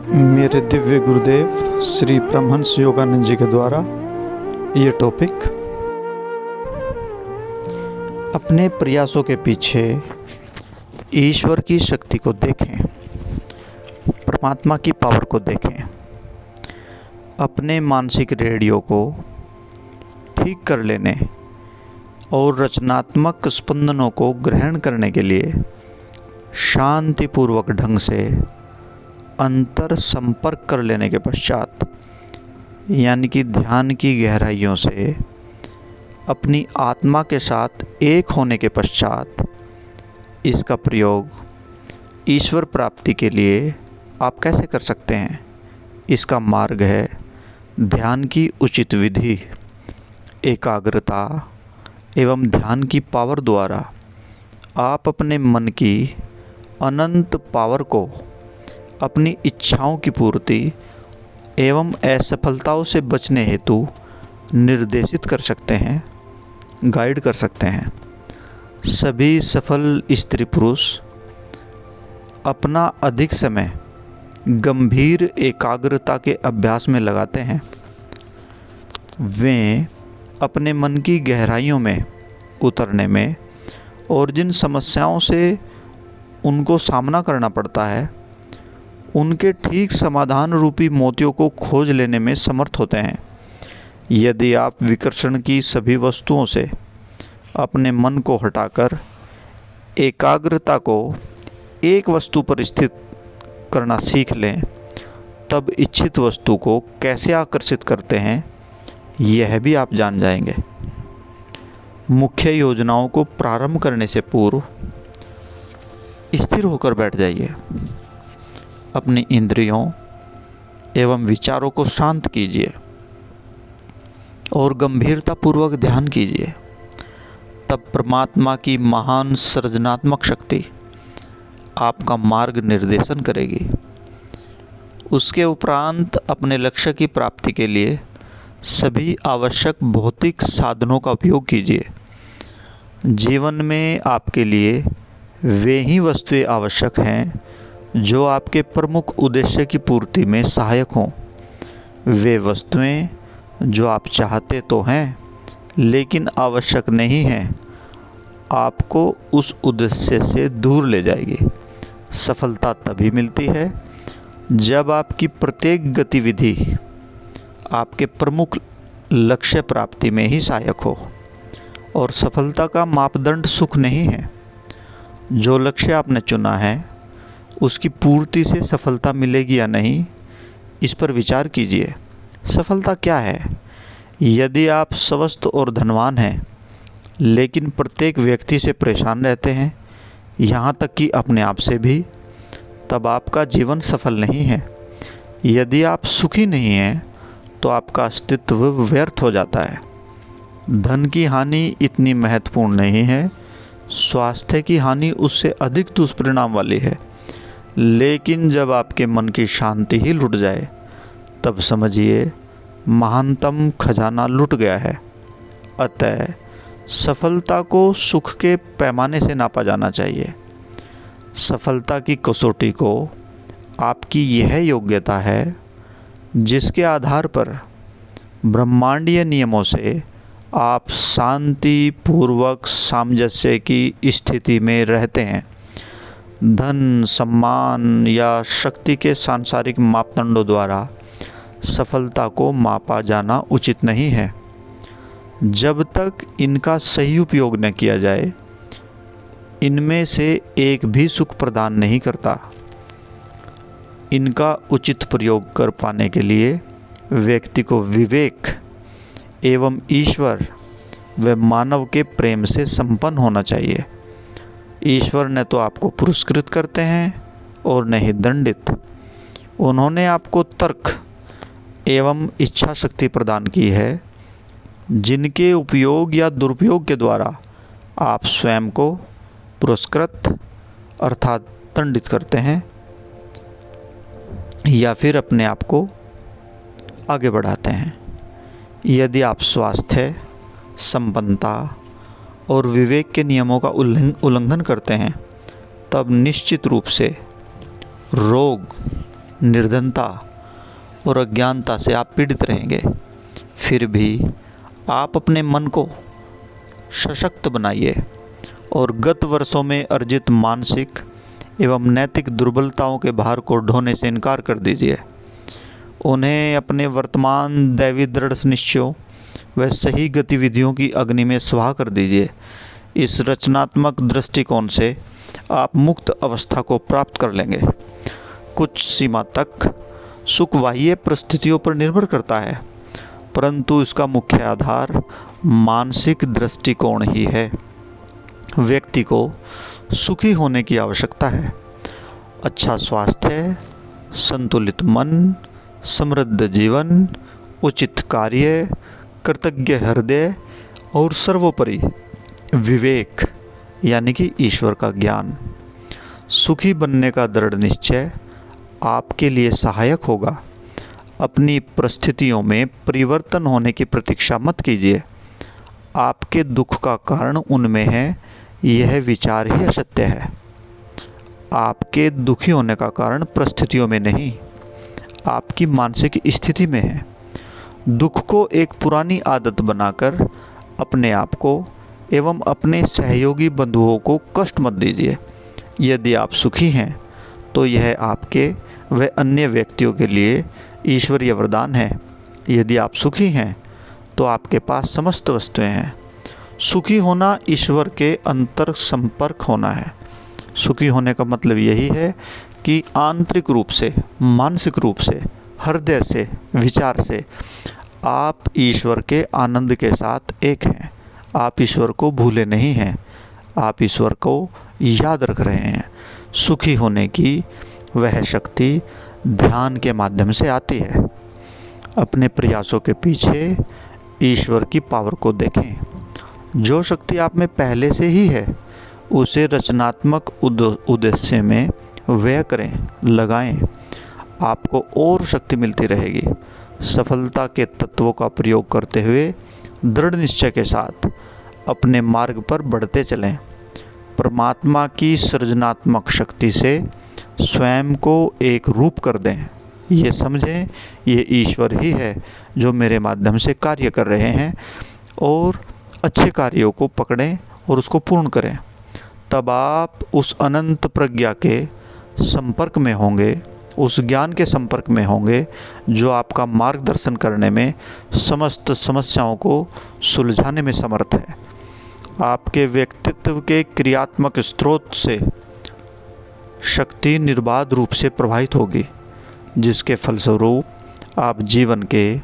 मेरे दिव्य गुरुदेव श्री परमहंस योगानंद जी के द्वारा ये टॉपिक, अपने प्रयासों के पीछे ईश्वर की शक्ति को देखें, परमात्मा की पावर को देखें। अपने मानसिक रेडियो को ठीक कर लेने और रचनात्मक स्पंदनों को ग्रहण करने के लिए शांतिपूर्वक ढंग से अंतर संपर्क कर लेने के पश्चात, यानी कि ध्यान की गहराइयों से अपनी आत्मा के साथ एक होने के पश्चात, इसका प्रयोग ईश्वर प्राप्ति के लिए आप कैसे कर सकते हैं। इसका मार्ग है ध्यान की उचित विधि, एकाग्रता एवं ध्यान की पावर द्वारा आप अपने मन की अनंत पावर को अपनी इच्छाओं की पूर्ति एवं असफलताओं से बचने हेतु निर्देशित कर सकते हैं, गाइड कर सकते हैं। सभी सफल स्त्री पुरुष अपना अधिक समय गंभीर एकाग्रता के अभ्यास में लगाते हैं। वे अपने मन की गहराइयों में उतरने में और जिन समस्याओं से उनको सामना करना पड़ता है, उनके ठीक समाधान रूपी मोतियों को खोज लेने में समर्थ होते हैं। यदि आप विकर्षण की सभी वस्तुओं से अपने मन को हटाकर एकाग्रता को एक वस्तु पर स्थित करना सीख लें, तब इच्छित वस्तु को कैसे आकर्षित करते हैं, यह भी आप जान जाएंगे। मुख्य योजनाओं को प्रारंभ करने से पूर्व स्थिर होकर बैठ जाइए। अपनी इंद्रियों एवं विचारों को शांत कीजिए और गंभीरतापूर्वक ध्यान कीजिए। तब परमात्मा की महान सृजनात्मक शक्ति आपका मार्ग निर्देशन करेगी। उसके उपरांत अपने लक्ष्य की प्राप्ति के लिए सभी आवश्यक भौतिक साधनों का उपयोग कीजिए। जीवन में आपके लिए वे ही वस्तुएं आवश्यक हैं जो आपके प्रमुख उद्देश्य की पूर्ति में सहायक हों। वे वस्तुएं जो आप चाहते तो हैं लेकिन आवश्यक नहीं हैं, आपको उस उद्देश्य से दूर ले जाएगी। सफलता तभी मिलती है जब आपकी प्रत्येक गतिविधि आपके प्रमुख लक्ष्य प्राप्ति में ही सहायक हो। और सफलता का मापदंड सुख नहीं है। जो लक्ष्य आपने चुना है उसकी पूर्ति से सफलता मिलेगी या नहीं, इस पर विचार कीजिए। सफलता क्या है? यदि आप स्वस्थ और धनवान हैं लेकिन प्रत्येक व्यक्ति से परेशान रहते हैं, यहाँ तक कि अपने आप से भी, तब आपका जीवन सफल नहीं है। यदि आप सुखी नहीं हैं तो आपका अस्तित्व व्यर्थ हो जाता है। धन की हानि इतनी महत्वपूर्ण नहीं है, स्वास्थ्य की हानि उससे अधिक दुष्परिणाम वाली है। लेकिन जब आपके मन की शांति ही लुट जाए, तब समझिए महानतम खजाना लुट गया है। अतः सफलता को सुख के पैमाने से नापा जाना चाहिए। सफलता की कसौटी को आपकी यह योग्यता है जिसके आधार पर ब्रह्मांडीय नियमों से आप शांति पूर्वक सामंजस्य की स्थिति में रहते हैं। धन, सम्मान या शक्ति के सांसारिक मापदंडों द्वारा सफलता को मापा जाना उचित नहीं है। जब तक इनका सही उपयोग न किया जाए, इनमें से एक भी सुख प्रदान नहीं करता। इनका उचित प्रयोग कर पाने के लिए व्यक्ति को विवेक एवं ईश्वर व मानव के प्रेम से संपन्न होना चाहिए। ईश्वर न तो आपको पुरस्कृत करते हैं और न ही दंडित। उन्होंने आपको तर्क एवं इच्छा शक्ति प्रदान की है, जिनके उपयोग या दुरुपयोग के द्वारा आप स्वयं को पुरस्कृत अर्थात दंडित करते हैं या फिर अपने आप को आगे बढ़ाते हैं। यदि आप स्वास्थ्य, संपन्नता और विवेक के नियमों का उल्लंघन करते हैं, तब निश्चित रूप से रोग निर्धनता और अज्ञानता से आप पीड़ित रहेंगे। फिर भी आप अपने मन को सशक्त बनाइए और गत वर्षों में अर्जित मानसिक एवं नैतिक दुर्बलताओं के भार को ढोने से इनकार कर दीजिए। उन्हें अपने वर्तमान दैवी दृढ़ निश्चयों व सही गतिविधियों की अग्नि में स्वाहा कर दीजिए। इस रचनात्मक दृष्टिकोण से आप मुक्त अवस्था को प्राप्त कर लेंगे। कुछ सीमा तक सुख बाह्य परिस्थितियों पर निर्भर करता है, परंतु इसका मुख्य आधार मानसिक दृष्टिकोण ही है। व्यक्ति को सुखी होने की आवश्यकता है। अच्छा स्वास्थ्य, संतुलित मन, समृद्ध जीवन, उचित कार्य, कृतज्ञ हृदय और सर्वोपरि विवेक यानी कि ईश्वर का ज्ञान। सुखी बनने का दृढ़ निश्चय आपके लिए सहायक होगा। अपनी परिस्थितियों में परिवर्तन होने की प्रतीक्षा मत कीजिए। आपके दुख का कारण उनमें है, यह विचार ही असत्य है। आपके दुखी होने का कारण परिस्थितियों में नहीं, आपकी मानसिक स्थिति में है। दुख को एक पुरानी आदत बनाकर अपने आप को एवं अपने सहयोगी बंधुओं को कष्ट मत दीजिए। यदि आप सुखी हैं तो यह आपके व अन्य व्यक्तियों के लिए ईश्वरीय वरदान है। यदि आप सुखी हैं तो आपके पास समस्त वस्तुएं हैं। सुखी होना ईश्वर के अंतर संपर्क होना है। सुखी होने का मतलब यही है कि आंतरिक रूप से, मानसिक रूप से, हृदय से, विचार से आप ईश्वर के आनंद के साथ एक हैं। आप ईश्वर को भूले नहीं हैं, आप ईश्वर को याद रख रहे हैं। सुखी होने की वह शक्ति ध्यान के माध्यम से आती है। अपने प्रयासों के पीछे ईश्वर की पावर को देखें। जो शक्ति आप में पहले से ही है उसे रचनात्मक उद्देश्य में व्यय करें, लगाएं। आपको और शक्ति मिलती रहेगी। सफलता के तत्वों का प्रयोग करते हुए दृढ़ निश्चय के साथ अपने मार्ग पर बढ़ते चलें। परमात्मा की सृजनात्मक शक्ति से स्वयं को एक रूप कर दें। ये समझें ये ईश्वर ही है जो मेरे माध्यम से कार्य कर रहे हैं, और अच्छे कार्यों को पकड़ें और उसको पूर्ण करें। तब आप उस अनंत प्रज्ञा के संपर्क में होंगे, उस ज्ञान के संपर्क में होंगे जो आपका मार्गदर्शन करने में, समस्त समस्याओं को सुलझाने में समर्थ है। आपके व्यक्तित्व के क्रियात्मक स्रोत से शक्ति निर्बाध रूप से प्रवाहित होगी, जिसके फलस्वरूप आप जीवन के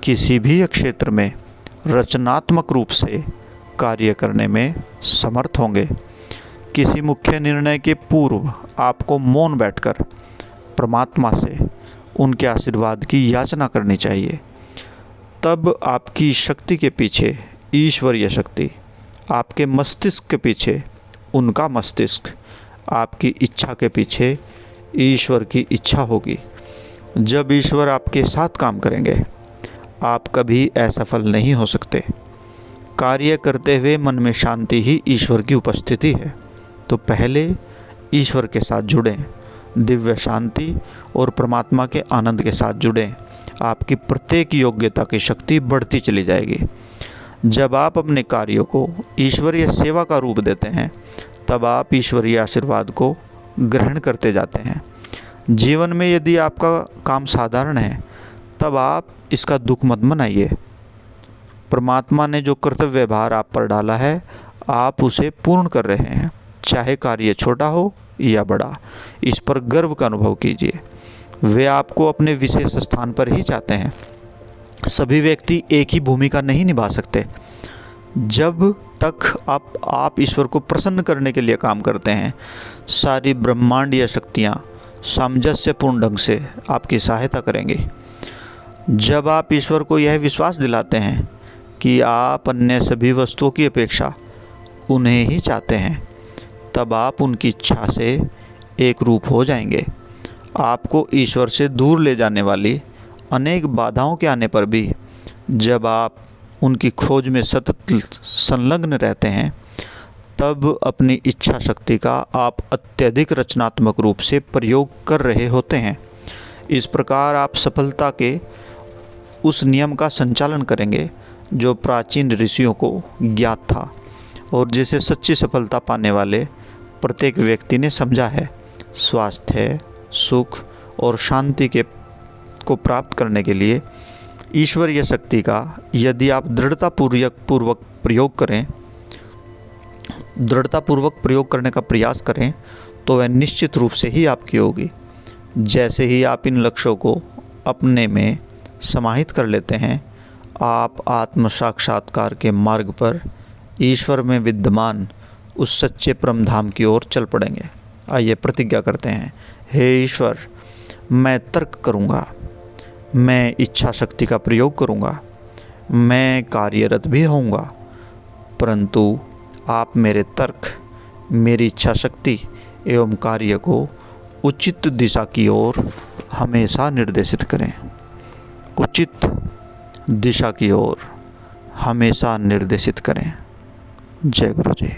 किसी भी क्षेत्र में रचनात्मक रूप से कार्य करने में समर्थ होंगे। किसी मुख्य निर्णय के पूर्व आपको मौन बैठकर परमात्मा से उनके आशीर्वाद की याचना करनी चाहिए। तब आपकी शक्ति के पीछे ईश्वरीय शक्ति, आपके मस्तिष्क के पीछे उनका मस्तिष्क, आपकी इच्छा के पीछे ईश्वर की इच्छा होगी। जब ईश्वर आपके साथ काम करेंगे आप कभी असफल नहीं हो सकते। कार्य करते हुए मन में शांति ही ईश्वर की उपस्थिति है। तो पहले ईश्वर के साथ जुड़ें, दिव्य शांति और परमात्मा के आनंद के साथ जुड़ें। आपकी प्रत्येक योग्यता की शक्ति बढ़ती चली जाएगी। जब आप अपने कार्यों को ईश्वरीय सेवा का रूप देते हैं तब आप ईश्वरीय आशीर्वाद को ग्रहण करते जाते हैं। जीवन में यदि आपका काम साधारण है तब आप इसका दुख मत मनाइए। परमात्मा ने जो कर्तव्य भार आप पर डाला है आप उसे पूर्ण कर रहे हैं, चाहे कार्य छोटा हो या बड़ा। इस पर गर्व का अनुभव कीजिए। वे आपको अपने विशेष स्थान पर ही चाहते हैं। सभी व्यक्ति एक ही भूमिका नहीं निभा सकते। जब तक आप ईश्वर को प्रसन्न करने के लिए काम करते हैं, सारी ब्रह्मांडीय शक्तियाँ सामंजस्यपूर्ण ढंग से आपकी सहायता करेंगी। जब आप ईश्वर को यह विश्वास दिलाते हैं कि आप अन्य सभी वस्तुओं की अपेक्षा उन्हें ही चाहते हैं, तब आप उनकी इच्छा से एक रूप हो जाएंगे। आपको ईश्वर से दूर ले जाने वाली अनेक बाधाओं के आने पर भी जब आप उनकी खोज में सतत संलग्न रहते हैं, तब अपनी इच्छा शक्ति का आप अत्यधिक रचनात्मक रूप से प्रयोग कर रहे होते हैं। इस प्रकार आप सफलता के उस नियम का संचालन करेंगे जो प्राचीन ऋषियों को ज्ञात था और जिसे सच्ची सफलता पाने वाले प्रत्येक व्यक्ति ने समझा है। स्वास्थ्य, सुख और शांति को प्राप्त करने के लिए ईश्वरीय शक्ति का यदि आप दृढ़तापूर्वक प्रयोग करने का प्रयास करें तो वह निश्चित रूप से ही आपकी होगी। जैसे ही आप इन लक्ष्यों को अपने में समाहित कर लेते हैं, आप आत्म साक्षात्कार के मार्ग पर ईश्वर में विद्यमान उस सच्चे परम धाम की ओर चल पड़ेंगे। आइए प्रतिज्ञा करते हैं। हे ईश्वर, मैं तर्क करूँगा, मैं इच्छा शक्ति का प्रयोग करूँगा, मैं कार्यरत भी होऊंगा, परंतु आप मेरे तर्क, मेरी इच्छा शक्ति एवं कार्य को उचित दिशा की ओर हमेशा निर्देशित करें। उचित दिशा की ओर हमेशा निर्देशित करें। जय गुरु जी।